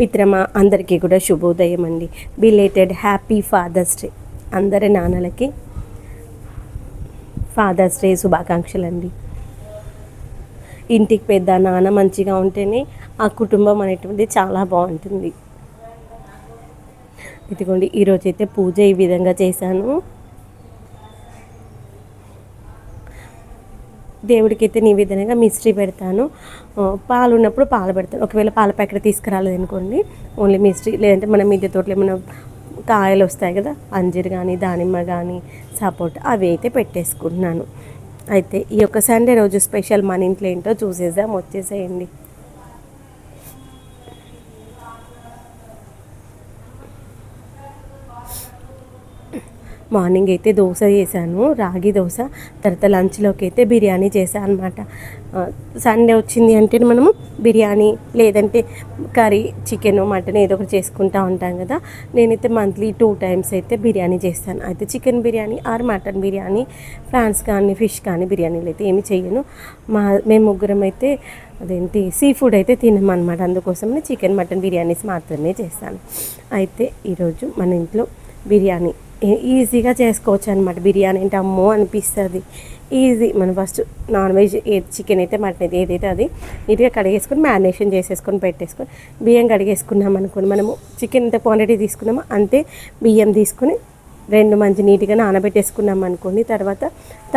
మిత్రమా అందరికీ కూడా శుభోదయం అండి. Belated happy Father's Day. అందరి నాన్నలకి ఫాదర్స్ డే శుభాకాంక్షలు అండి. ఇంటికి పెద్ద నాన్న మంచిగా ఉంటేనే ఆ కుటుంబం అనేటువంటిది చాలా బాగుంటుంది. ఇదిగోండి ఈరోజైతే పూజ ఈ విధంగా చేశాను. దేవుడికి అయితే నివేదనగా మిశ్రీ పెడతాను. పాలు ఉన్నప్పుడు పాలు పెడతాను. ఒకవేళ పాల ప్యాకెట్ తీసుకురాలేదనుకోండి, ఓన్లీ మిశ్రీ, లేదంటే మన మిద్దె తోటలో ఏమైనా కాయలు వస్తాయి కదా, అంజీర్ కానీ దానిమ్మ కానీ సపోటా, అవి అయితే పెట్టేసుకుంటున్నాను. అయితే ఈ యొక్క సండే రోజు స్పెషల్ మన ఇంట్లో ఏంటో చూసేద్దాం, వచ్చేసేయండి. మార్నింగ్ అయితే దోశ చేశాను, రాగి దోశ. తర్వాత లంచ్లోకి అయితే బిర్యానీ చేశాను అనమాట. సండే వచ్చింది అంటే మనము బిర్యానీ లేదంటే కర్రీ, చికెన్, మటన్ ఏదో ఒకటి చేసుకుంటూ ఉంటాం కదా. నేనైతే మంత్లీ 2 times అయితే బిర్యానీ చేస్తాను. అయితే chicken biryani or mutton biryani, prawns కానీ ఫిష్ కానీ బిర్యానీలు అయితే ఏమి చేయను. మేము ముగ్గురం అయితే సీ ఫుడ్ అయితే తినమన్నమాట. అందుకోసమే చికెన్ మటన్ బిర్యానీస్ మాత్రమే చేస్తాను. అయితే ఈరోజు మన ఇంట్లో బిర్యానీ ఈజీగా చేసుకోవచ్చు అనమాట. బిర్యానీ అంటే అమ్మో అనిపిస్తుంది, ఈజీ. మనం ఫస్ట్ నాన్ వెజ్ చికెన్ అయితే మటన్ అయితే ఏదైతే అది నీట్గా కడిగేసుకొని మ్యారినేషన్ చేసేసుకొని పెట్టేసుకొని బియ్యం కడిగేసుకున్నాం అనుకోండి. మనము చికెన్ ఎంత క్వాంటిటీ తీసుకున్నామో అంతే బియ్యం తీసుకుని 2 మంచి నీట్గా నానబెట్టేసుకున్నాం అనుకోండి. తర్వాత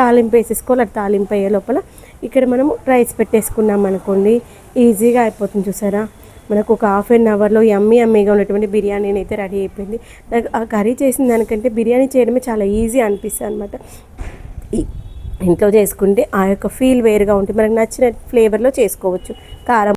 తాలింపు వేసేసుకోవాలి. అది తాలింపు అయ్యే లోపల ఇక్కడ మనము రైస్ పెట్టేసుకున్నాం అనుకోండి, ఈజీగా అయిపోతుంది. చూసారా, మనకు ఒక 1/2 hourలో యమ్మీగా ఉన్నటువంటి బిర్యానీ అయితే రెడీ అయిపోయింది. ఆ కర్రీ చేసిన దానికంటే బిర్యానీ చేయడమే చాలా ఈజీ అనిపిస్తుంది అనమాట. ఇంట్లో చేసుకుంటే ఆ యొక్క ఫీల్ వేరుగా ఉంటుంది. మనకు నచ్చిన ఫ్లేవర్లో చేసుకోవచ్చు. కారం